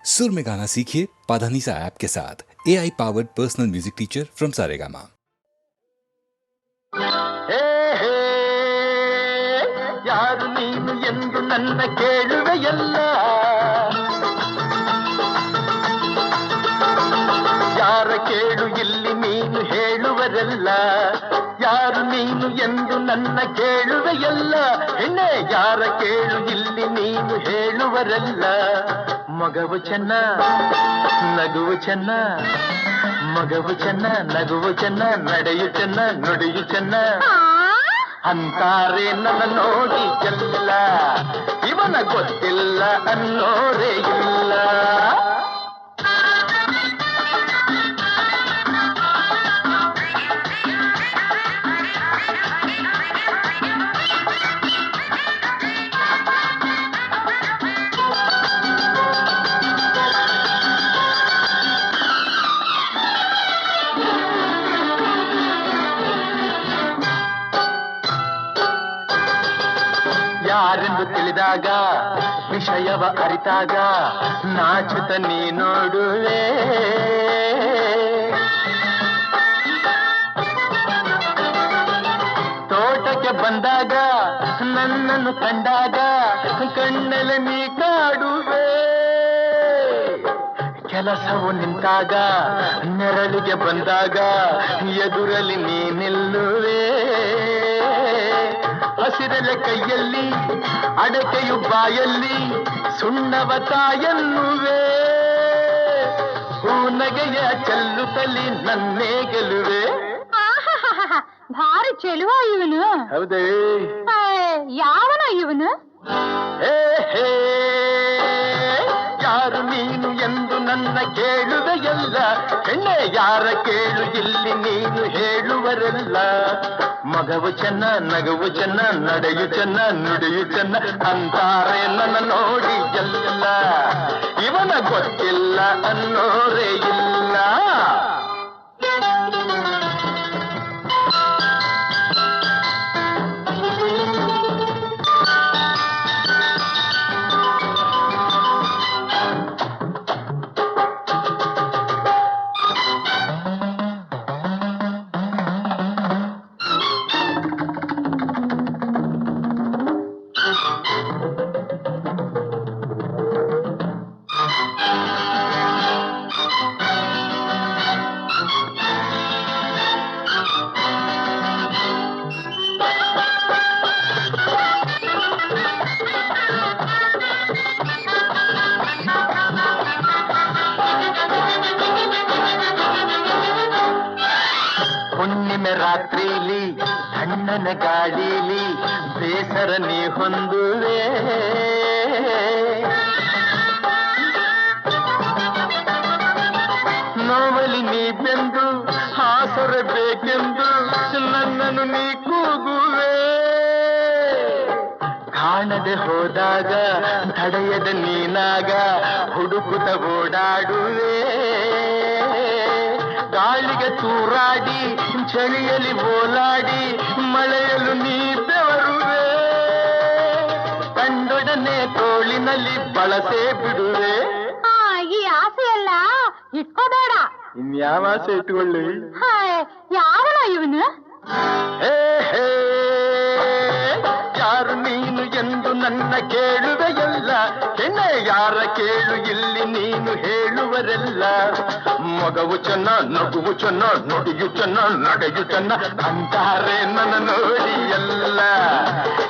सुर में गाना सीखिए पाधानीसा ऐप के साथ। AI powered personal music teacher from Saregama. ಯಾರು ನೀನು ಎಂದು ನನ್ನ ಕೇಳುವೆಯಲ್ಲ, ಯಾರ ಕೇಳು ಇಲ್ಲಿ ನೀನು ಹೇಳುವರಲ್ಲ. ಯಾರು ನೀನು ಎಂದು ನನ್ನ ಕೇಳುವೆಯಲ್ಲ, ಹೆಣ್ಣೆ ಯಾರ ಕೇಳು ಇಲ್ಲಿ ನೀನು ಹೇಳುವರಲ್ಲ. ಮಗವು ಚೆನ್ನ ನಗುವು ಚೆನ್ನ, ಮಗವು ಚೆನ್ನ ನಗುವು ಚೆನ್ನ, ನಡೆಯು ಚೆನ್ನ ನುಡಿಯು ಚೆನ್ನ ಅಂತಾರೆ ನನ್ನ ನೋಡಿ ಚೆಲ್ಲ. ಇವನ ಗೊತ್ತಿಲ್ಲ ಅನ್ನೋರೇ ಇಲ್ಲ. ಯಾರೆಂದು ತಿಳಿದಾಗ ವಿಷಯವ ಅರಿತಾಗ ನಾಚುತ್ತ ನೀ ನೋಡುವೆ. ತೋಟಕ್ಕೆ ಬಂದಾಗ ನನ್ನನ್ನು ಕಂಡಾಗ ಕಣ್ಣಲ್ಲಿ ನೀ ಕಾಡುವೆ. ಕೆಲಸವು ನಿಂತಾಗ ನೆರಳಿಗೆ ಬಂದಾಗ ಎದುರಲ್ಲಿ ನೀ ನಿಲ್ಲುವೆ. ಹಸಿರಲೆ ಕೈಯಲ್ಲಿ ಅಡಕೆಯು ಬಾಯಲ್ಲಿ ಸುಣ್ಣವ ತಾಯನ್ನುವೆ. ಹೂನಗೆಯ ಚೆಲ್ಲುತ್ತಲಿ ನನ್ನೇ ಗೆಲುವೆ. ಭಾರಿ ಚೆಲುವ ಇವನು. ಹೌದೇ? ಯಾವನ ಇವನು? ಯಾರು ನೀನು ಎಂದು ನನ್ನ ಕೇಳುವೆಯಲ್ಲ, ಹೆಣ್ಣೆ ಯಾರ ಕೇಳು ಇಲ್ಲಿ ನೀನು ಹೇಳುವರಲ್ಲ. ಮಗವು ಚೆನ್ನ ನಗುವು ಚೆನ್ನ, ನಡೆಯು ಚೆನ್ನ ನುಡಿಯು ಚೆನ್ನ ಅಂತಾರೆ ನನ್ನ ನೋಡಿ ಎಲ್ಲ. ಇವನ ಗೊತ್ತಿಲ್ಲ ಅನ್ನೋರೇ ಇಲ್ಲ. ಹುಣ್ಣಿಮೆ ರಾತ್ರಿಲಿ ತಣ್ಣನ ಗಾಳಿಲಿ ಬೇಸರ ನೀ ಹೊಂದುವೆ. ನೋವಲಿ ನೀ ಬೆಂದು ಹಾಸರಬೇಕೆಂದು ನನ್ನನ್ನು ನೀ ಕೂಗುವೆ. ಕಾಣದೆ ಹೋದಾಗ ತಡೆಯದ ನೀನಾಗ ಹುಡುಕುತ್ತ ಓಡಾಡುವೆ. ಗಾಳಿಗೆ ತೂರಾಡಿ ಚಳಿಯಲ್ಲಿ ಓಲಾಡಿ ಮಳೆಯಲು ನೀ ಬೆವರುವೆ. ಕಂಡೊಡನೆ ತೋಳಿನಲ್ಲಿ ಬಳಸೇ ಬಿಡುವೆ. ಈ ಆಸೆ ಎಲ್ಲ ಇಟ್ಕೋಬೇಡ. ಇನ್ಯಾವ ಆಸೆ ಇಟ್ಕೊಳ್ಳಿ? ಯಾವನ ಇವನು? ಯಾರು ನೀನು ಎಂದು ನನ್ನ ಕೇಳುವೆಯಲ್ಲ, ಹೆಣ್ಣೆ ಯಾರ ಕೇಳು ಇಲ್ಲಿ ನೀನು ಹೇಳುವರೆಲ್ಲ. ಮಗವು ಚೆನ್ನ ನಗುವು ಚೆನ್ನ ನುಡಿಯು ಚೆನ್ನ ನಡೆಯು ಚೆನ್ನ ಅಂತಾರೆ ನನ್ನ ನೋಡಿ ಎಲ್ಲ.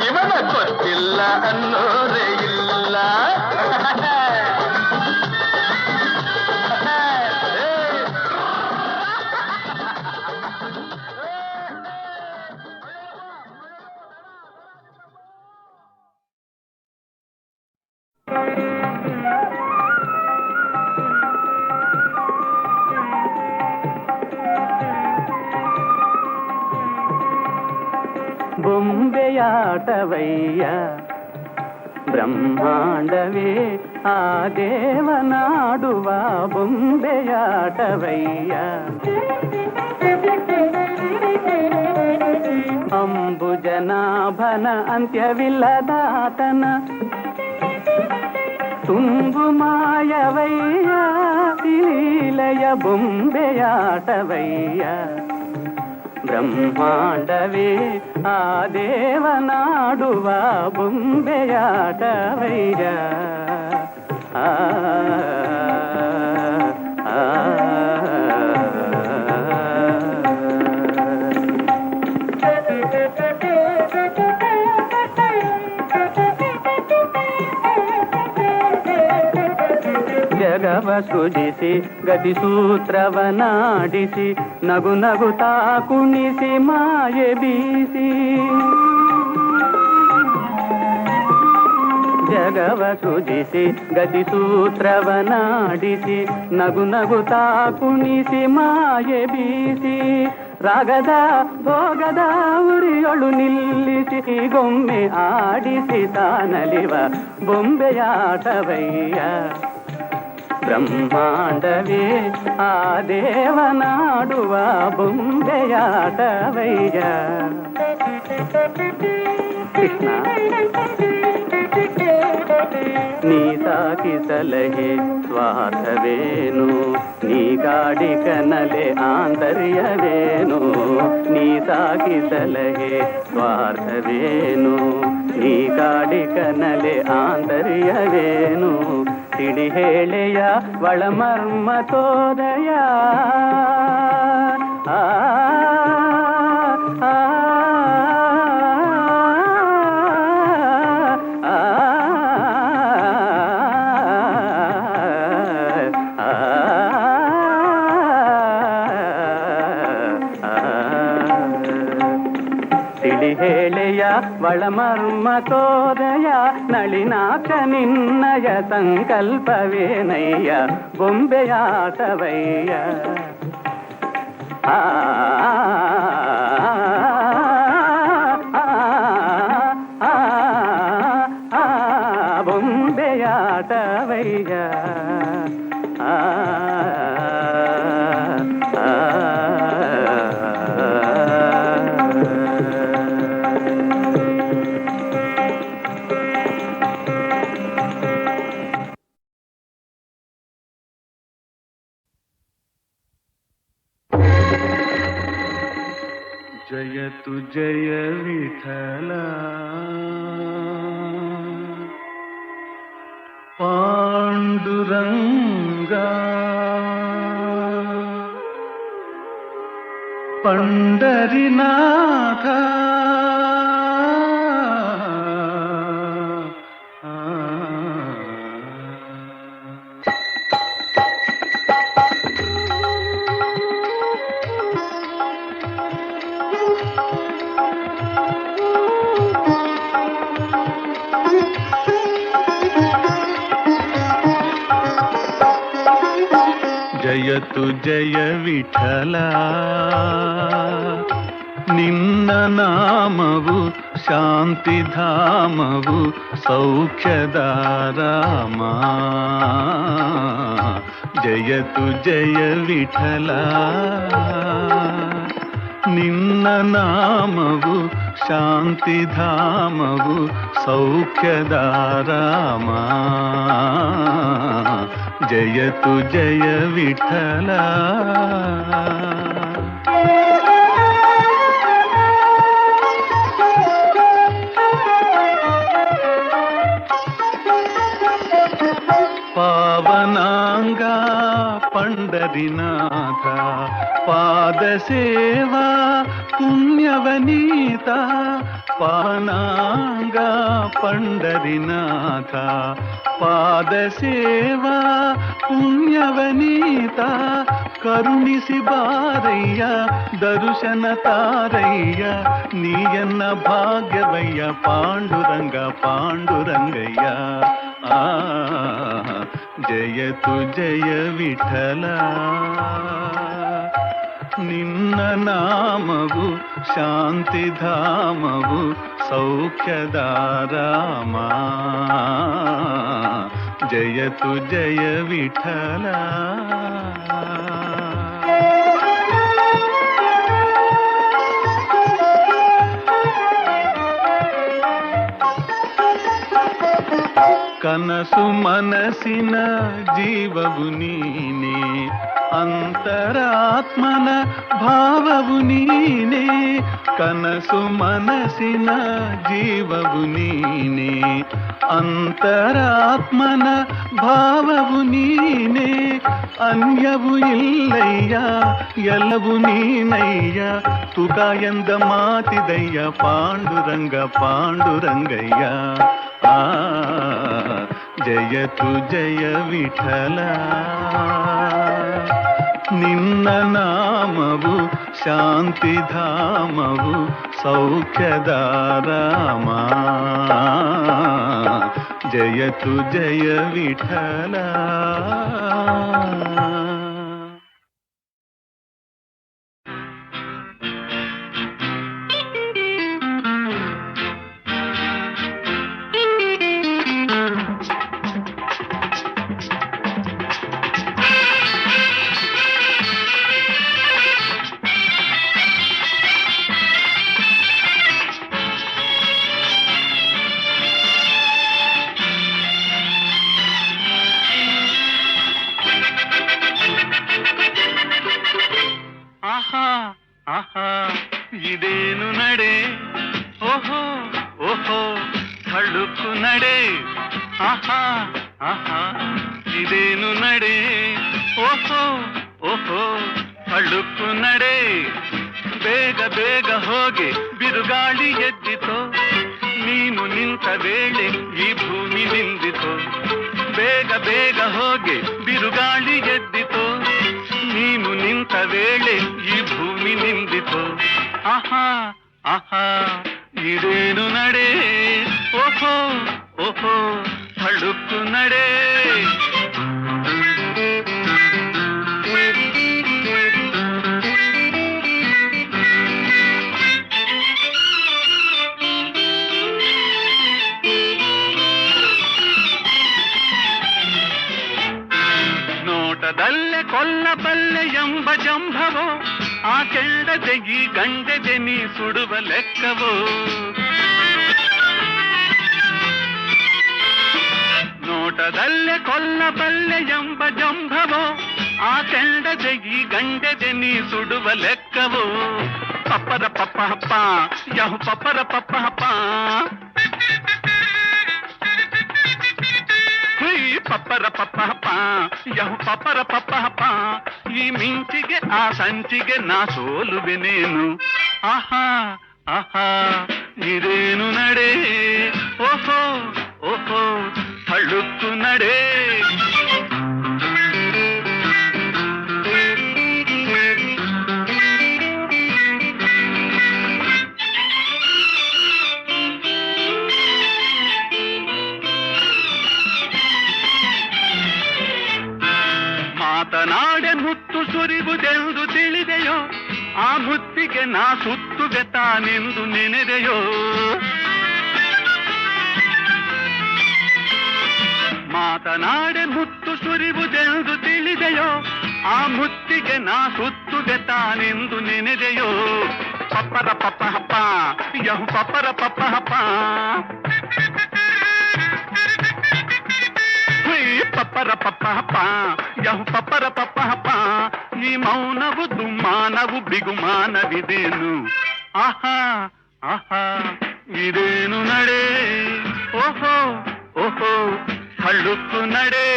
ಇವನ ಗೊತ್ತಿಲ್ಲ ಅನ್ನೋರೇ ಇಲ್ಲ. ಬೊಂಬೆಯಾಟವಯ್ಯ ಬ್ರಹ್ಮಾಂಡವೇ ಆ ದೇವನಾಡುವ ಬೊಂಬೆಯಾಟವಯ್ಯ. ಅಂಬುಜನಾಭನ ಅಂತ್ಯವಿಲ್ಲದಾತನ ತುಂಬು ಮಾಯವಯ್ಯ ಲೀಲೆಯ ಬೊಂಬೆಯಾಟವಯ್ಯ ಬ್ರಹ್ಮಾಂಡವೇ ಆ ದೇವನಾಡುವ ಬೊಂಬೆಯಾಟವಯ್ಯ ಆ ಜಗವ ಸೃಜಿಸಿ ಗತಿ ಸೂತ್ರವನಾಡಿಸಿ ನಗು ನಗುತ್ತಾ ಕುಣಿಸಿ ಮಾಯೆ ಬೀಸಿ ಜಗವ ಸೃಜಿಸಿ ಗತಿ ಸೂತ್ರವನಾಡಿಸಿ ನಗು ನಗುತ್ತಾ ಕುಣಿಸಿ ಮಾಯೆ ಬೀಸಿ ರಾಗದ ಭೋಗದ ಉರಿಯೊಳು ನಿಲ್ಲಿಸಿ ಗೊಮ್ಮೆ ಆಡಿಸಿ ತಾನಲಿವ ಬೊಂಬೆಯಾಟವಯ್ಯ ಬ್ರಹ್ಮಾಂಡವೇ ಆ ದೇವನಾಡುವ ಬೊಂಬೆಯಾಟವಯ್ಯ ಕೃಷ್ಣ ನೀ ಸಾಕಿ ಸಲಹೆ ಸ್ವಾರ್ಥವೇನು ನೀ ಗಾಡಿ ಕನಲೆ ಆಂತರ್ಯವೇನು ನೀ ಸಾಕಿ ಸಲಹೆ ಸ್ವಾರ್ಥವೇನು ನೀ ಗಾಡಿ ಕನಲೆ ಆಂತರ್ಯವೇನು ತಿಳಿ ಹೇಳೆಯ ಒಳಮರ್ಮ ತೋದಯ ಆ ಹೇಳೆಯ ಒಳಮರ್ಮ ತೋದಯ ನಳಿನಾಕ್ಷ ನಿನ್ನಯ ಸಂಕಲ್ಪವೇನಯ್ಯ ಬೊಂಬೆಯಾಟವಯ್ಯ ಆ ಬೊಂಬೆಯಾಟವಯ್ಯ ಆ जयतु जय विठला पांडुरंगा पंडरीनाथ ಜಯತು ಜಯ ವಿಠಲ ನಿನ್ನ ನಾಮವು ಶಾಂತಿಧಾಮವು ಸೌಖ್ಯದಾರಾಮ ಜಯತು ಜಯ ವಿಠಲ ನಿನ್ನ ನಾಮವು ಶಾಂತಿಧಾಮವು ಸೌಖ್ಯದಾರಾಮ ಜಯತು ಜಯ ವಿಠಲ ಪಾವನಾಂಗ ಪಂಡರಿನಾಥ ಪಾದ ಸೇವಾ ಪುಣ್ಯವನೀತ ಪಾವನಾಂಗ ಪಂಡರಿನಾಥ ಪಾದ ಸೇವಾ ಪುಣ್ಯವನೀತ ಕರುಣಿಸಿ ಬಾರಯ್ಯ ದರುಶನ ತಾರಯ್ಯ ನೀಯನ್ನ ಭಾಗ್ಯವಯ್ಯ ಪಾಂಡುರಂಗ ಪಾಂಡುರಂಗಯ್ಯ ಆ ಜಯತು ಜಯ ವಿಠಲ ನಿನ್ನ ನಾಮವು ಶಾಂತಿಧಾಮವು ಸೌಖ್ಯದಾರಾಮ ಜಯತು ಜಯ ವಿಠಲ ಕನಸು ಮನಸ್ಸಿನ ಜೀವವು ನೀನೇ, ಅಂತರಾತ್ಮನ ಭಾವವು ನೀನೇ. ಕನಸು ಮನಸ್ಸಿನ ಜೀವವು ನೀನೇ, ಅಂತರಾತ್ಮನ ಭಾವವು ನೀನೇ. ಅನ್ಯವು ಇಲ್ಲಯ್ಯ ಎಲ್ಲವೂ ನೀನಯ್ಯ, ತುಕ ಎಂದ ಮಾತಿದಯ್ಯ ಪಾಂಡುರಂಗ ಪಾಂಡುರಂಗಯ್ಯ. ಆ ಜಯತು ಜಯ ವಿಠಲ, ನಿನ್ನ ನಾಮವು ಶಾಂತಿಧಾಮವು ಸೌಖ್ಯದಾರಾಮ. ಜಯತು ಜಯ ವಿಠಲ. ಇದೇನು ನಡೆ, ಓಹೋ ಓಹೋ ಹಳುಕು ನಡೆ. ಆಹಾ ಆಹಾ ಇದೇನು ನಡೆ, ಓಹೋ ಓಹೋ ಹಳುಕು ನಡೆ. ಬೇಗ ಬೇಗ ಹೋಗಿ ಬಿರುಗಾಳಿ ಎದ್ದಿತೋ, ನೀನು ನಿಂತ ವೇಳೆ ಈ ಭೂಮಿ ನಿಂದಿತೋ. ಬೇಗ ಬೇಗ ಹೋಗಿ ಬಿರುಗಾಳಿ ಎದ್ದಿತೋ, ನೀನು ನಿಂತ ವೇಳೆ ಈ ಭೂಮಿ ನಿಂದಿತೋ. ಆಹಾ ಆಹಾ ಇದೇನು ನಡೆ, ಓಹೋ ಓಹೋ ಹಳುಕು ನಡೆ. ನೋಟದಲ್ಲೇ ಕೊಲ್ಲಬಲ್ಲೆ ಎಂಬ ಜಂಭವೋ, ಆ ಕೆಂಡದೆ ಈ ಗಂಡೆದೆ ನೀ ಸುಡುವ ಲೆಕ್ಕವೋ. ನೋಟದಲ್ಲೇ ಕೊಲ್ಲಬಲ್ಲೆ ಎಂಬ ಜಂಭವೋ, ಆ ಕೆಂಡದೆ ಈ ಗಂಡೆದೆ ನೀ ಸುಡುವ ಲೆಕ್ಕವೋ. ಪಪ್ಪರ ಪಪ್ಪ ಹಪ್ಪ ಯಹು ಪಪ್ಪರ ಪಪ್ಪ ಹಪ್ಪ, ಪಪ್ಪರ ಪಪ್ಪ ಹಪ್ಪ ಯಹು ಪಪ್ಪರ ಪಪ್ಪ ಹಪ್ಪ. ಈ ಮಿಂಚಿಗೆ ಆ ಸಂಚಿಗೆ ನಾ ಸೋಲುವೆನೇನು. ಆಹಾ ಆಹಾ ಇದೇನು ನಡೆ, ಓಹೋ ಓಹೋ ಹಳುಕು ನಡೆ. ಮಾತನಾಡೆ ಮುತ್ತು ಸುರಿವುದೆಂದು ತಿಳಿದೆಯೋ, ಆ ಮುತ್ತಿಗೆ ನಾ ಸುತ್ತುವೆ ತಾನೆಂದು ನೆನೆದೆಯೋ. ಮಾತನಾಡೆ ಮುತ್ತು ಸುರಿವುದೆಂದು ತಿಳಿದೆಯೋ, ಆ ಮುತ್ತಿಗೆ ನಾ ಸುತ್ತುವೆ ತಾನೆಂದು ನೆನೆದೆಯೋ. ಪಪ್ಪರ ಪಪ್ಪ ಹಪ್ಪ ಯಹು ಪಪ್ಪರ ಪಪ್ಪ ಹಪ್ಪ, ಪಪ್ಪರ ಪಪ್ಪ ಹಪ್ಪ ಯಹು ಪಪ್ಪರ ಪಪ್ಪ ಹಪ್ಪ. ಈ ಮೌನವು ದುಮ್ಮಾನವು ಬಿಗುಮಾನವಿದೇನು. ಆಹಾ ಆಹಾ ಇದೇನು ನಡೆ, ಓಹೋ ಓಹೋ ಹಳುಕು ನಡೆ.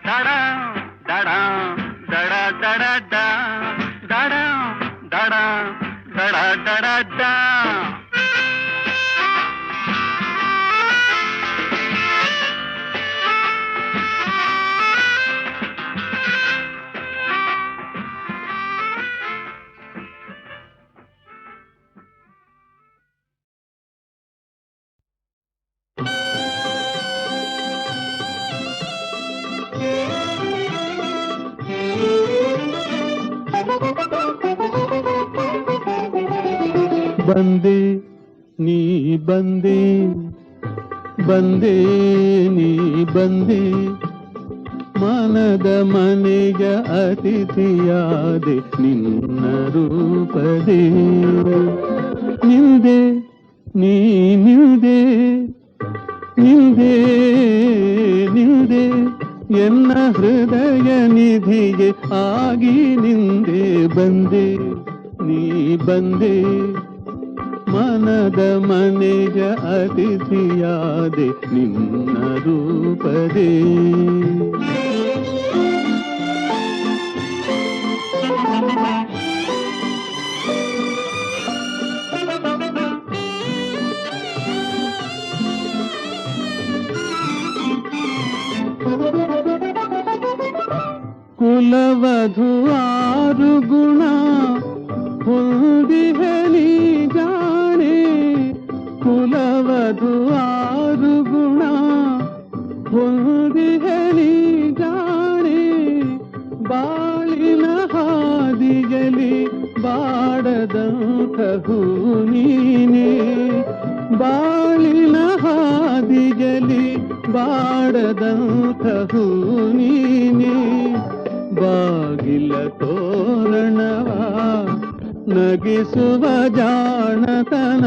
ದಡ ದಡ ದಡ ದಡ ದಡ ದಡ ದಡ ದಡ ದ. ಬಂದೆ ನೀ ಬಂದೆ, ಬಂದೆ ನೀ ಬಂದೆ, ಮನದ ಮನೆಯ ಅತಿಥಿಯಾದೆ ನಿನ್ನ ರೂಪದೇ. ನಿಲ್ದೆ ನೀ ನಿಲ್ದೆ, ನಿಲ್ದೆ ಎನ್ನ ಹೃದಯ ನಿಧಿಗೆ ಆಗಿ ನಿಂದೆ ಬಂದೆ ನೀ ಬಂದೆ ಮನದ ಮನೆಯ ಅತಿಥಿಯಾದೆ ನಿನ್ನ ರೂಪದೇ ಕುಲವಧು ಆರು ಗುಣ ಹೊಂದಿಹೆ ನೀ ಜಾಣೆ ಕುಲವಧು ಆರು ಗುಣ ಹೊಂದಿಹೆ ನೀ ಜಾಣೆ ಬಾಳಿನ ಹಾದಿಯಲ್ಲಿ ಬಾಡದಂತಹು ನೀನೆ ಬಾಳಿನ ಹಾದಿಯಲ್ಲಿ ಬಾಡದಂತಹು ನೀನೆ ಬಾಗಿಲ ತೋರಣವ ನಗಿಸುವ ಜಾಣತನ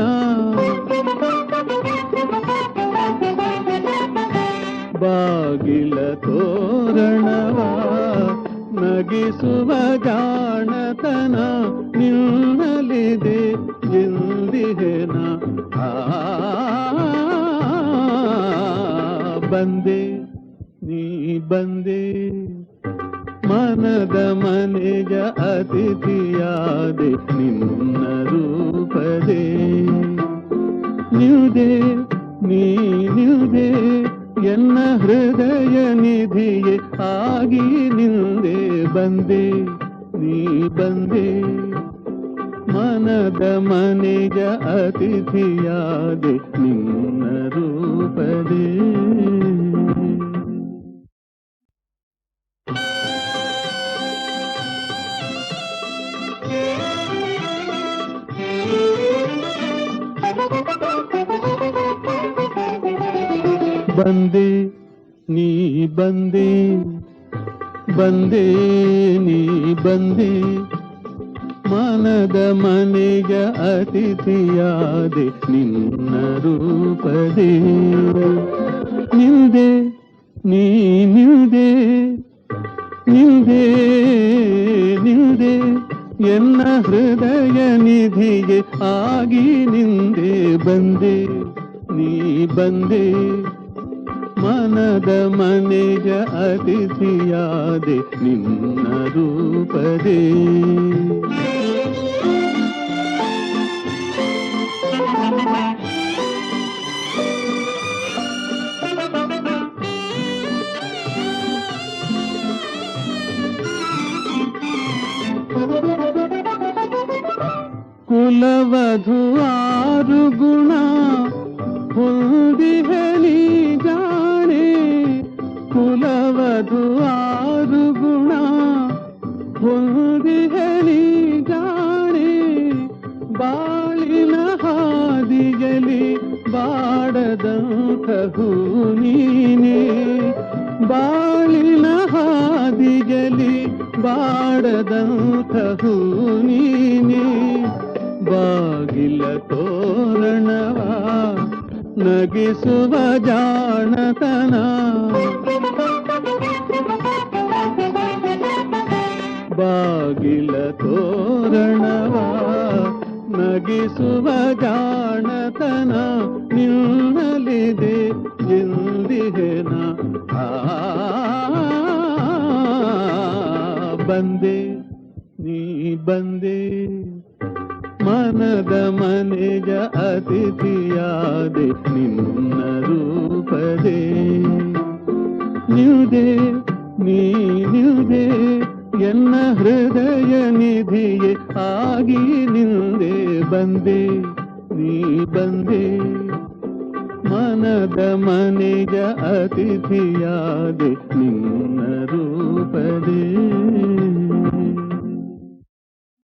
ಬಾಗಿಲ ತೋರಣವ ನಗಿಸುವ ಜಾಣತನ ನಿನ್ನಲಿದೆ ಎಂದಿಹೆನ ಬಂದೆ ನೀ ಬಂದೆ ಮನದ ಮನೆಯ ಅತಿಥಿಯಾದೆ ನಿನ್ನ ರೂಪದೇ ನಿಲ್ದೆ ನೀ ನಿಲ್ದೆ ಎನ್ನ ಹೃದಯ ನಿಧಿಯೇ ಆಗಿ ನಿಲ್ದೆ ಬಂದೆ ನೀ ಬಂದೆ ಮನದ ಮನೆಯ ಅತಿಥಿಯಾದೆ ನಿನ್ನ ರೂಪದೇ ಬಂದೆ ನೀ ಬಂದೆ ಬಂದೆ ನೀ ಬಂದೆ ಮನದ ಮನೆಯ ಅತಿಥಿಯಾದೆ ನಿನ್ನ ರೂಪದೇ ನಿಲ್ದೆ ನೀ ನಿಲ್ದೆ ನಿಲ್ದೆ ನಿಲ್ದೆ ಎನ್ನ ಹೃದಯ ನಿಧಿಗೆ ಆಗಿ ನಿಂದೆ ಬಂದೆ ನೀ ಬಂದೆ ಮನದ ಮನೆಯ ಅತಿಥಿಯಾದೆ ನಿನ್ನ ರೂಪದೇ ಕುಲವಧು ಆರು ಗುಣ ಹೊಂದಿಹೆ ನೀ ಜಾಣೆ ಕುಲವಧು ಆರು ಗುಣ ಹೊಂದಿಹೆ ನೀ ಜಾಣೆ ಬಾಳಿನ ಹಾದಿಯಲ್ಲಿ ಬಾಡದಂತಹು ನೀನೆ ಬಾಳಿನ ಹಾದಿಯಲ್ಲಿ ಬಾಡದಂತಹು ನೀನೆ ಬಾಗಿಲ ತೋರಣವ ನಗಿಸುವ ಜಾಣತನ ಬಾಗಿಲ ತೋರಣವ ನಗಿಸುವ ಜಾಣತನ ನಿನ್ನಲಿದೆ ಎಂದಿಹೆನ ಬಂದೆ ನೀ ಬಂದೆ ಮನದ ಮನೆಯ ಅತಿಥಿಯಾದೆ ನಿನ್ನ ರೂಪದೇ ನಿಲ್ದೆ ನೀ ನಿಲ್ದೆ ಎನ್ನ ಹೃದಯ ನಿಧಿಯೇ ಆಗಿ ನಿಲ್ದೆ ಬಂದೆ ನೀ ಬಂದೆ ಮನದ ಮನೆಯ ಅತಿಥಿಯಾದೆ ನಿನ್ನ ರೂಪದೇ